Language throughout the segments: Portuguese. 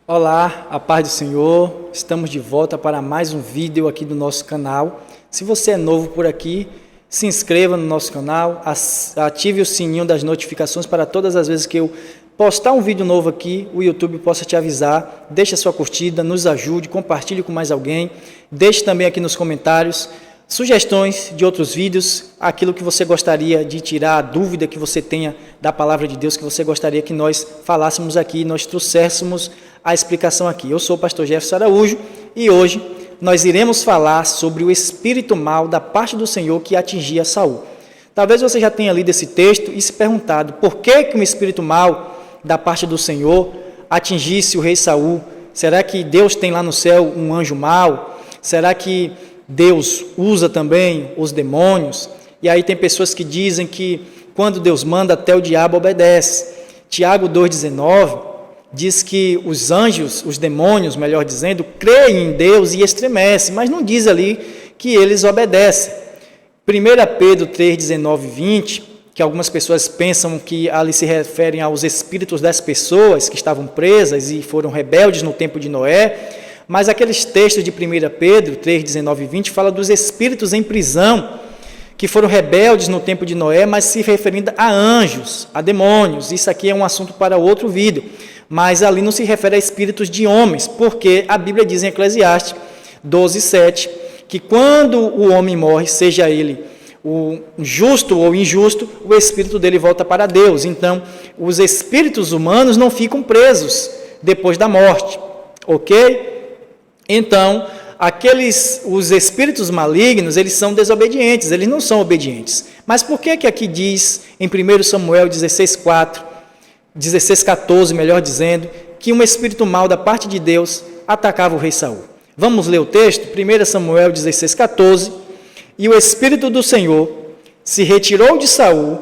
Olá, a paz do Senhor, estamos de volta para mais um vídeo aqui do nosso canal. Se você é novo por aqui, se inscreva no nosso canal, ative o sininho das notificações para todas as vezes que eu postar um vídeo novo aqui, o YouTube possa te avisar. Deixe a sua curtida, nos ajude, compartilhe com mais alguém, deixe também aqui nos comentários sugestões de outros vídeos, aquilo que você gostaria de tirar, a dúvida que você tenha da palavra de Deus, que você gostaria que nós falássemos aqui, nós trouxéssemos a explicação aqui. Eu sou o pastor Jefferson Araújo e hoje nós iremos falar sobre o espírito mau da parte do Senhor que atingia Saul. Talvez você já tenha lido esse texto e se perguntado por que um espírito mau da parte do Senhor atingisse o rei Saul. Será que Deus tem lá no céu um anjo mau? Será que Deus usa também os demônios? E aí tem pessoas que dizem que quando Deus manda, até o diabo obedece. Tiago 2,19 diz que os anjos, os demônios, melhor dizendo, creem em Deus e estremecem, mas não diz ali que eles obedecem. 1 Pedro 3,19 e 20, que algumas pessoas pensam que ali se referem aos espíritos das pessoas que estavam presas e foram rebeldes no tempo de Noé, mas aqueles textos de 1 Pedro 3,19 e 20 falam dos espíritos em prisão, que foram rebeldes no tempo de Noé, mas se referindo a anjos, a demônios. Isso aqui é um assunto para outro vídeo, mas ali não se refere a espíritos de homens, porque a Bíblia diz em Eclesiastes 12,7, que quando o homem morre, seja ele o justo ou injusto, o espírito dele volta para Deus. Então, os espíritos humanos não ficam presos depois da morte, ok? Então, os espíritos malignos, eles são desobedientes, eles não são obedientes. Mas por que aqui diz, em 1 Samuel 16,14, melhor dizendo, que um espírito mau da parte de Deus atacava o rei Saul? Vamos ler o texto, 1 Samuel 16,14, e o espírito do Senhor se retirou de Saul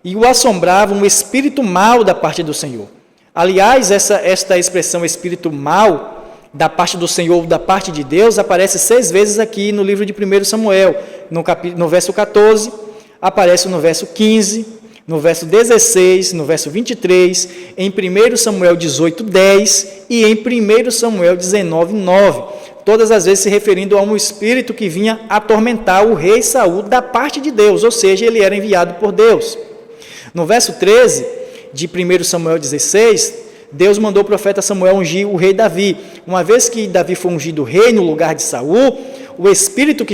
e o assombrava um espírito mau da parte do Senhor. Aliás, esta expressão espírito mau, da parte do Senhor, da parte de Deus, aparece 6 vezes aqui no livro de 1 Samuel, no verso 14, aparece no verso 15, no verso 16, no verso 23, em 1 Samuel 18:10 e em 1 Samuel 19:9, todas as vezes se referindo a um espírito que vinha atormentar o rei Saul da parte de Deus, ou seja, ele era enviado por Deus. No verso 13 de 1 Samuel 16, Deus mandou o profeta Samuel ungir o rei Davi. Uma vez que Davi foi ungido rei no lugar de Saul, o espírito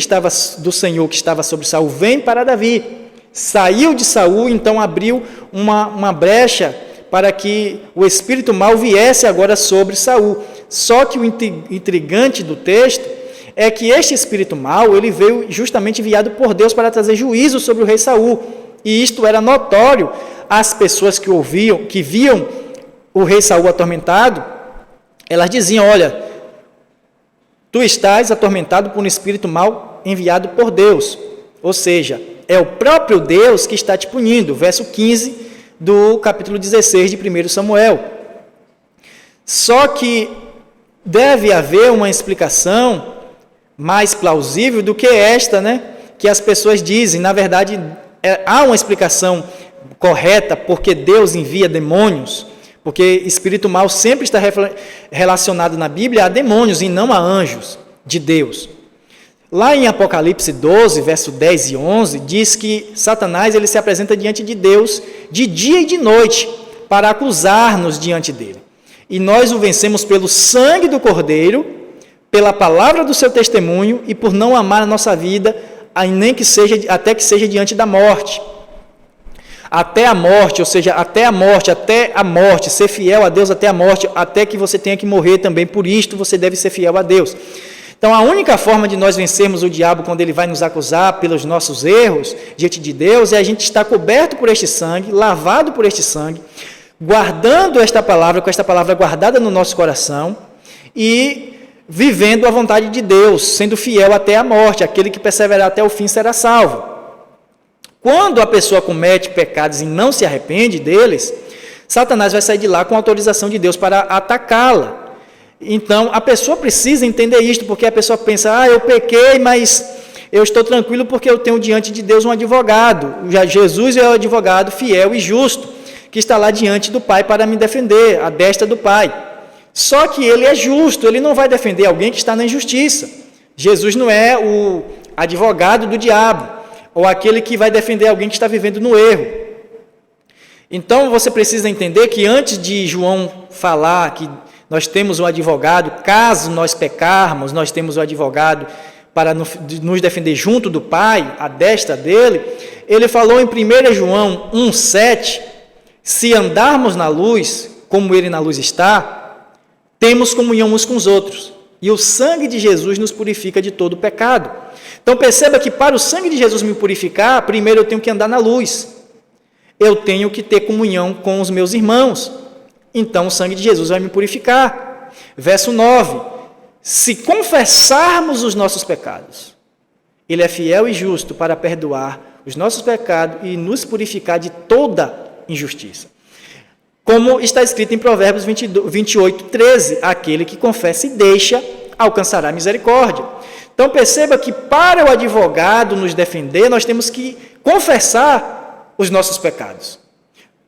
do Senhor que estava sobre Saul vem para Davi. Saiu de Saul, então abriu uma brecha para que o espírito mau viesse agora sobre Saul. Só que o intrigante do texto é que este espírito mau, ele veio justamente enviado por Deus para trazer juízo sobre o rei Saul. E isto era notório às pessoas que viam o rei Saul atormentado. Elas diziam: olha, tu estás atormentado por um espírito mau enviado por Deus. Ou seja, é o próprio Deus que está te punindo. Verso 15 do capítulo 16 de 1 Samuel. Só que deve haver uma explicação mais plausível do que esta, né? Que as pessoas dizem. Na verdade, há uma explicação correta porque Deus envia demônios, porque espírito mau sempre está relacionado na Bíblia a demônios e não a anjos de Deus. Lá em Apocalipse 12, verso 10 e 11, diz que Satanás ele se apresenta diante de Deus de dia e de noite para acusar-nos diante dele. E nós o vencemos pelo sangue do Cordeiro, pela palavra do seu testemunho e por não amar a nossa vida, até que seja diante da morte. Até a morte, ou seja, até a morte, ser fiel a Deus até a morte, até que você tenha que morrer também por isto, você deve ser fiel a Deus. Então, a única forma de nós vencermos o diabo quando ele vai nos acusar pelos nossos erros diante de Deus é a gente estar coberto por este sangue, lavado por este sangue, guardando esta palavra, com esta palavra guardada no nosso coração e vivendo a vontade de Deus, sendo fiel até a morte. Aquele que perseverar até o fim será salvo. Quando a pessoa comete pecados e não se arrepende deles, Satanás vai sair de lá com autorização de Deus para atacá-la. Então, a pessoa precisa entender isto, porque a pessoa pensa: eu pequei, mas eu estou tranquilo porque eu tenho diante de Deus um advogado. Jesus é o advogado fiel e justo, que está lá diante do Pai para me defender, à destra do Pai. Só que ele é justo, ele não vai defender alguém que está na injustiça. Jesus não é o advogado do diabo, ou aquele que vai defender alguém que está vivendo no erro. Então você precisa entender que antes de João falar que nós temos um advogado, caso nós pecarmos, nós temos um advogado para nos defender junto do Pai, à destra dele, ele falou em 1 João 1,7, se andarmos na luz, como ele na luz está, temos comunhão uns com os outros, e o sangue de Jesus nos purifica de todo o pecado. Então perceba que para o sangue de Jesus me purificar, primeiro eu tenho que andar na luz, eu tenho que ter comunhão com os meus irmãos, então o sangue de Jesus vai me purificar. Verso 9, se confessarmos os nossos pecados, ele é fiel e justo para perdoar os nossos pecados e nos purificar de toda injustiça. Como está escrito em Provérbios 28:13, aquele que confessa e deixa, alcançará misericórdia. Então perceba que para o advogado nos defender, nós temos que confessar os nossos pecados,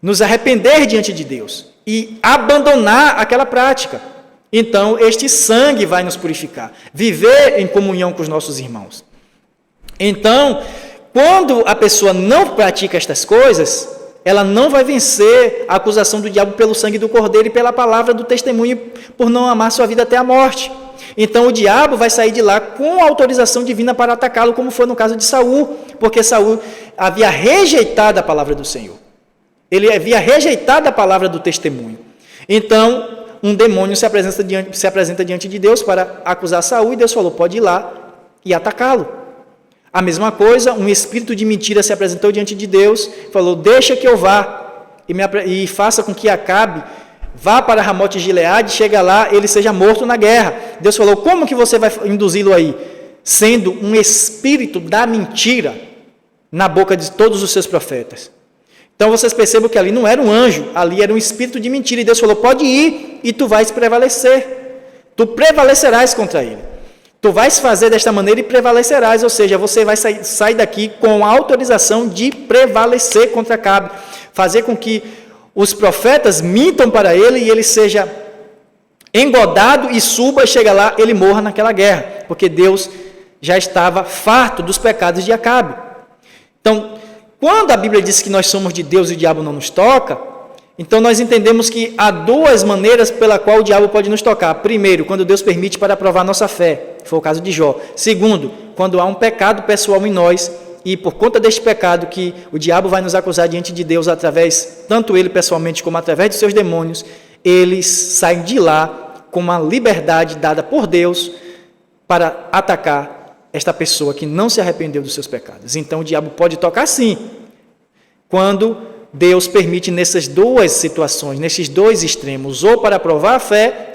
nos arrepender diante de Deus e abandonar aquela prática. Então este sangue vai nos purificar, viver em comunhão com os nossos irmãos. Então, quando a pessoa não pratica estas coisas, ela não vai vencer a acusação do diabo pelo sangue do Cordeiro e pela palavra do testemunho por não amar sua vida até a morte. Então o diabo vai sair de lá com autorização divina para atacá-lo, como foi no caso de Saul, porque Saul havia rejeitado a palavra do Senhor. Ele havia rejeitado a palavra do testemunho. Então um demônio se apresenta diante de Deus para acusar Saul, e Deus falou, pode ir lá e atacá-lo. A mesma coisa, um espírito de mentira se apresentou diante de Deus, falou, deixa que eu vá e faça com que Acabe vá para Ramote de Gileade, chega lá, ele seja morto na guerra. Deus falou, como que você vai induzi-lo aí? Sendo um espírito da mentira na boca de todos os seus profetas. Então vocês percebam que ali não era um anjo, ali era um espírito de mentira, e Deus falou, pode ir e tu vais prevalecer, tu prevalecerás contra ele. Tu vais fazer desta maneira e prevalecerás, ou seja, você vai sair daqui com a autorização de prevalecer contra Acabe, fazer com que os profetas mintam para ele e ele seja engodado e suba e chega lá, ele morra naquela guerra, porque Deus já estava farto dos pecados de Acabe. Então, quando a Bíblia diz que nós somos de Deus e o diabo não nos toca, então nós entendemos que há duas maneiras pela qual o diabo pode nos tocar. Primeiro, quando Deus permite para provar nossa fé, foi o caso de Jó. Segundo, quando há um pecado pessoal em nós, e por conta deste pecado que o diabo vai nos acusar diante de Deus, através, tanto ele pessoalmente como através de seus demônios, eles saem de lá com uma liberdade dada por Deus para atacar esta pessoa que não se arrependeu dos seus pecados. Então o diabo pode tocar sim, quando Deus permite nessas duas situações, nesses dois extremos, ou para provar a fé,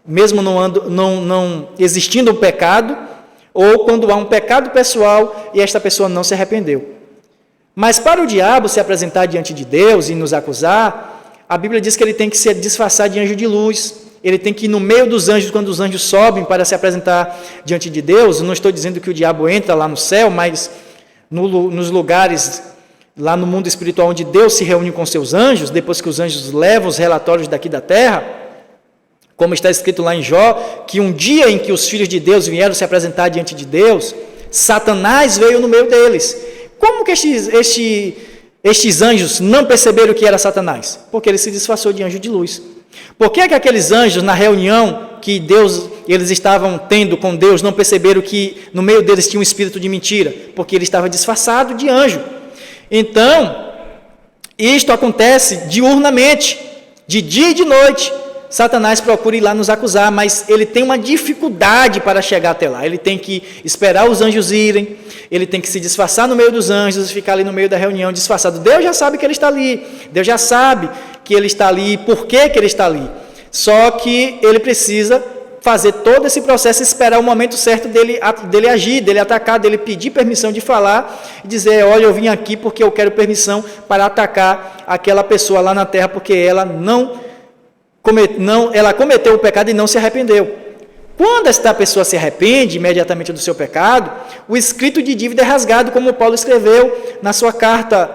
mesmo não existindo um pecado, ou quando há um pecado pessoal e esta pessoa não se arrependeu. Mas para o diabo se apresentar diante de Deus e nos acusar, a Bíblia diz que ele tem que se disfarçar de anjo de luz, ele tem que ir no meio dos anjos, quando os anjos sobem para se apresentar diante de Deus. Eu não estou dizendo que o diabo entra lá no céu, mas nos lugares lá no mundo espiritual onde Deus se reúne com seus anjos, depois que os anjos levam os relatórios daqui da terra, como está escrito lá em Jó, que um dia em que os filhos de Deus vieram se apresentar diante de Deus, Satanás veio no meio deles. Como que estes anjos não perceberam que era Satanás? Porque ele se disfarçou de anjo de luz. Por que aqueles anjos, na reunião que eles estavam tendo com Deus, não perceberam que no meio deles tinha um espírito de mentira? Porque ele estava disfarçado de anjo. Então, isto acontece diurnamente, de dia e de noite. Satanás procura ir lá nos acusar, mas ele tem uma dificuldade para chegar até lá. Ele tem que esperar os anjos irem, ele tem que se disfarçar no meio dos anjos, ficar ali no meio da reunião disfarçado. Deus já sabe que ele está ali, Deus já sabe que ele está ali e por que ele está ali. Só que ele precisa fazer todo esse processo, esperar o momento certo dele agir, dele atacar, dele pedir permissão de falar e dizer, olha, eu vim aqui porque eu quero permissão para atacar aquela pessoa lá na terra, porque ela ela cometeu o pecado e não se arrependeu. Quando esta pessoa se arrepende imediatamente do seu pecado, o escrito de dívida é rasgado, como Paulo escreveu na sua carta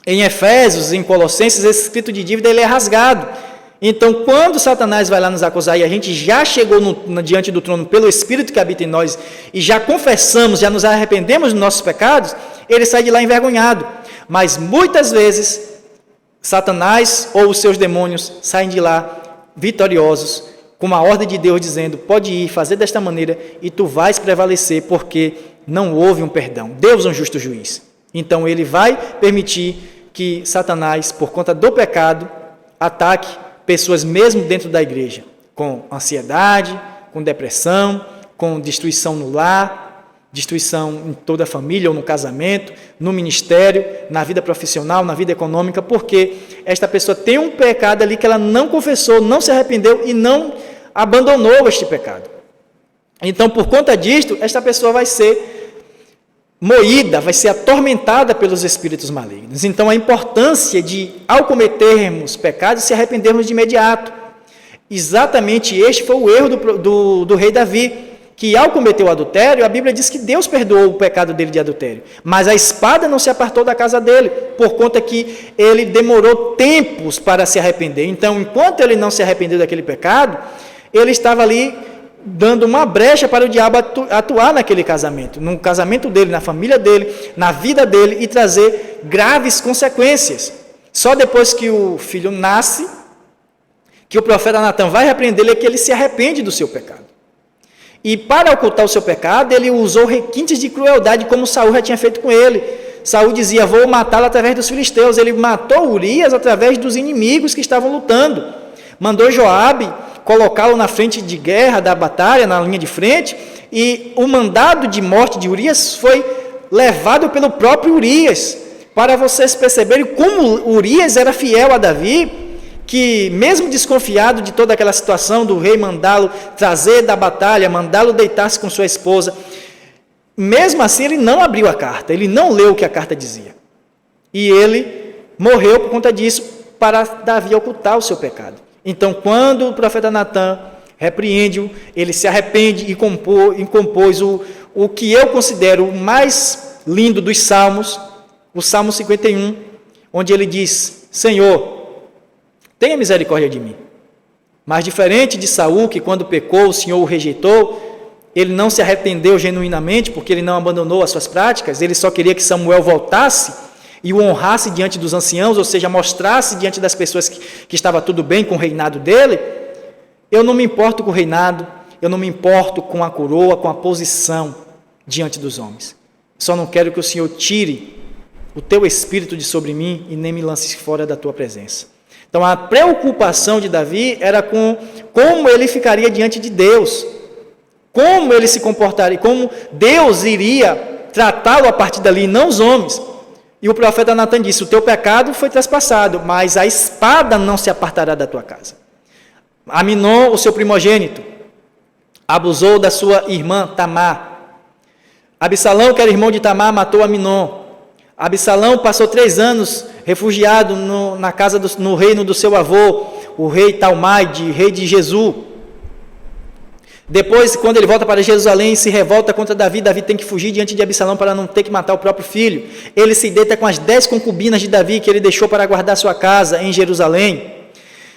em Efésios, em Colossenses. Esse escrito de dívida ele é rasgado. Então, quando Satanás vai lá nos acusar e a gente já chegou diante do trono pelo Espírito que habita em nós e já confessamos, já nos arrependemos dos nossos pecados, ele sai de lá envergonhado. Mas muitas vezes, Satanás ou os seus demônios saem de lá vitoriosos, com uma ordem de Deus dizendo, pode ir, fazer desta maneira e tu vais prevalecer, porque não houve um perdão. Deus é um justo juiz. Então, ele vai permitir que Satanás, por conta do pecado, ataque pessoas mesmo dentro da igreja, com ansiedade, com depressão, com destruição no lar, destruição em toda a família ou no casamento, no ministério, na vida profissional, na vida econômica, porque esta pessoa tem um pecado ali que ela não confessou, não se arrependeu e não abandonou este pecado. Então, por conta disto, esta pessoa vai ser moída, vai ser atormentada pelos espíritos malignos. Então, a importância de, ao cometermos pecados, se arrependermos de imediato. Exatamente este foi o erro do rei Davi, que ao cometer o adultério, a Bíblia diz que Deus perdoou o pecado dele de adultério, mas a espada não se apartou da casa dele, por conta que ele demorou tempos para se arrepender. Então, enquanto ele não se arrependeu daquele pecado, ele estava ali dando uma brecha para o diabo atuar naquele casamento, no casamento dele, na família dele, na vida dele e trazer graves consequências. Só depois que o filho nasce, que o profeta Natan vai repreendê-lo, é que ele se arrepende do seu pecado. E para ocultar o seu pecado, ele usou requintes de crueldade, como Saul já tinha feito com ele. Saul dizia, vou matá-lo através dos filisteus. Ele matou Urias através dos inimigos que estavam lutando. Mandou Joabe colocá-lo na frente de guerra, da batalha, na linha de frente, e o mandado de morte de Urias foi levado pelo próprio Urias, para vocês perceberem como Urias era fiel a Davi, que mesmo desconfiado de toda aquela situação do rei mandá-lo trazer da batalha, mandá-lo deitar-se com sua esposa, mesmo assim ele não abriu a carta, ele não leu o que a carta dizia, e ele morreu por conta disso, para Davi ocultar o seu pecado. Então, quando o profeta Natan repreende-o, ele se arrepende e compôs o que eu considero o mais lindo dos Salmos, o Salmo 51, onde ele diz, Senhor, tenha misericórdia de mim. Mas diferente de Saul, que quando pecou, o Senhor o rejeitou, ele não se arrependeu genuinamente, porque ele não abandonou as suas práticas, ele só queria que Samuel voltasse e o honrasse diante dos anciãos, ou seja, mostrasse diante das pessoas que estava tudo bem com o reinado dele. Eu não me importo com o reinado, eu não me importo com a coroa, com a posição diante dos homens. Só não quero que o Senhor tire o teu espírito de sobre mim e nem me lance fora da tua presença. Então, a preocupação de Davi era com como ele ficaria diante de Deus, como ele se comportaria, como Deus iria tratá-lo a partir dali, não os homens. E o profeta Natan disse, o teu pecado foi traspassado, mas a espada não se apartará da tua casa. Aminon, o seu primogênito, abusou da sua irmã Tamar. Absalão, que era irmão de Tamar, matou Aminon. Absalão passou 3 anos refugiado na casa no reino do seu avô, o rei Talmai, rei de Jesus. Depois, quando ele volta para Jerusalém e se revolta contra Davi, Davi tem que fugir diante de Absalão para não ter que matar o próprio filho. Ele se deita com as 10 concubinas de Davi que ele deixou para guardar sua casa em Jerusalém.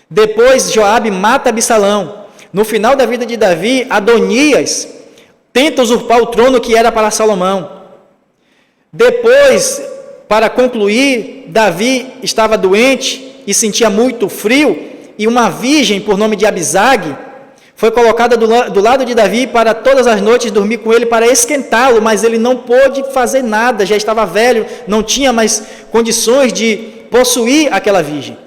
Depois, Joabe mata Absalão. No final da vida de Davi, Adonias tenta usurpar o trono que era para Salomão. Depois, para concluir, Davi estava doente e sentia muito frio, e uma virgem por nome de Abisag foi colocada do lado de Davi para todas as noites dormir com ele para esquentá-lo, mas ele não pôde fazer nada, já estava velho, não tinha mais condições de possuir aquela virgem.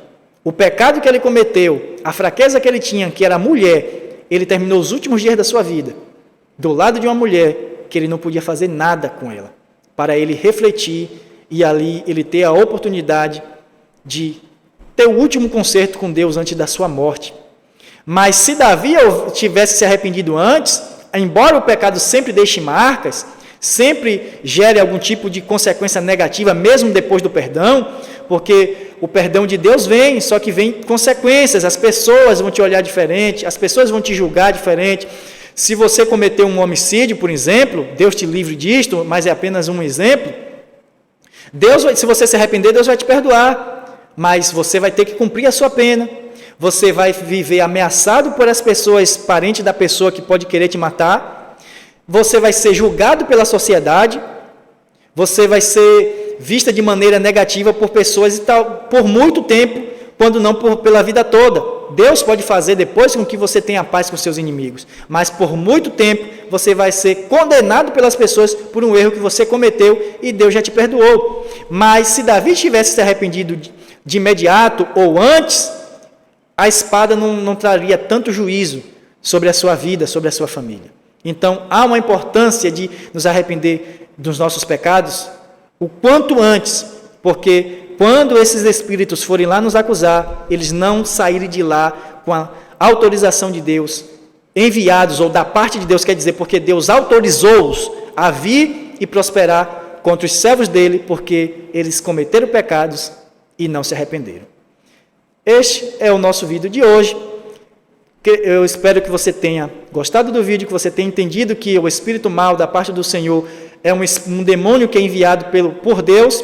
O pecado que ele cometeu, a fraqueza que ele tinha, que era a mulher, ele terminou os últimos dias da sua vida do lado de uma mulher que ele não podia fazer nada com ela, para ele refletir e ali ele ter a oportunidade de ter o último concerto com Deus antes da sua morte. Mas se Davi tivesse se arrependido antes, embora o pecado sempre deixe marcas, sempre gere algum tipo de consequência negativa, mesmo depois do perdão, porque o perdão de Deus vem, só que vem consequências, as pessoas vão te olhar diferente, as pessoas vão te julgar diferente. Se você cometeu um homicídio, por exemplo, Deus te livre disto, mas é apenas um exemplo, se você se arrepender, Deus vai te perdoar, mas você vai ter que cumprir a sua pena. Você vai viver ameaçado por as pessoas, parente da pessoa que pode querer te matar. Você vai ser julgado pela sociedade. Você vai ser vista de maneira negativa por pessoas e tal, por muito tempo, quando não pela vida toda. Deus pode fazer depois com que você tenha paz com seus inimigos, mas por muito tempo você vai ser condenado pelas pessoas por um erro que você cometeu e Deus já te perdoou. Mas se Davi tivesse se arrependido de imediato ou antes, a espada não traria tanto juízo sobre a sua vida, sobre a sua família. Então há uma importância de nos arrepender dos nossos pecados o quanto antes, porque quando esses espíritos forem lá nos acusar, eles não saírem de lá com a autorização de Deus, enviados, ou da parte de Deus, quer dizer, porque Deus autorizou-os a vir e prosperar contra os servos dele, porque eles cometeram pecados e não se arrependeram. Este é o nosso vídeo de hoje. Eu espero que você tenha gostado do vídeo, que você tenha entendido que o espírito mau da parte do Senhor é um demônio que é enviado por Deus.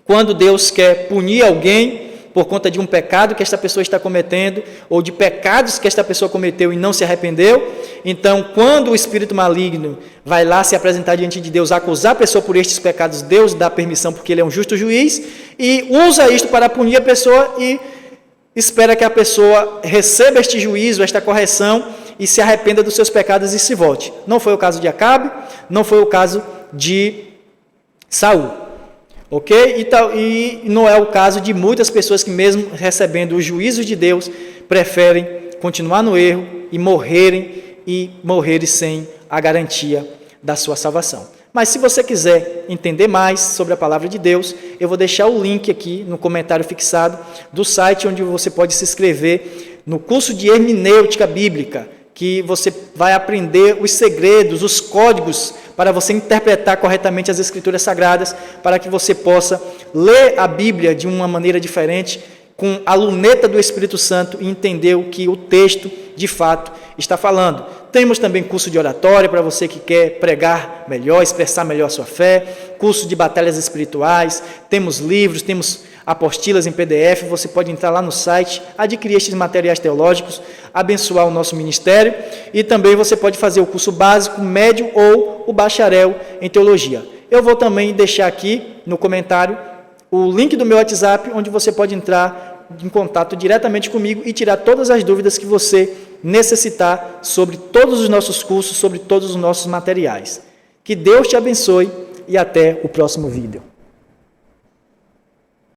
Quando Deus quer punir alguém por conta de um pecado que esta pessoa está cometendo, ou de pecados que esta pessoa cometeu e não se arrependeu, então, quando o espírito maligno vai lá se apresentar diante de Deus, acusar a pessoa por estes pecados, Deus dá permissão porque Ele é um justo juiz, e usa isto para punir a pessoa e espera que a pessoa receba este juízo, esta correção, e se arrependa dos seus pecados e se volte. Não foi o caso de Acabe, não foi o caso de Saul. Ok? E não é o caso de muitas pessoas que, mesmo recebendo os juízos de Deus, preferem continuar no erro e morrerem sem a garantia da sua salvação. Mas se você quiser entender mais sobre a palavra de Deus, eu vou deixar o link aqui no comentário fixado do site onde você pode se inscrever no curso de hermenêutica bíblica, que você vai aprender os segredos, os códigos para você interpretar corretamente as Escrituras Sagradas, para que você possa ler a Bíblia de uma maneira diferente, com a luneta do Espírito Santo e entender o que o texto, de fato, está falando. Temos também curso de oratória para você que quer pregar melhor, expressar melhor a sua fé, curso de batalhas espirituais, temos livros, temos apostilas em PDF, você pode entrar lá no site, adquirir estes materiais teológicos, abençoar o nosso ministério, e também você pode fazer o curso básico, médio ou o bacharel em teologia. Eu vou também deixar aqui no comentário o link do meu WhatsApp, onde você pode entrar em contato diretamente comigo e tirar todas as dúvidas que você necessitar sobre todos os nossos cursos, sobre todos os nossos materiais. Que Deus te abençoe e até o próximo vídeo.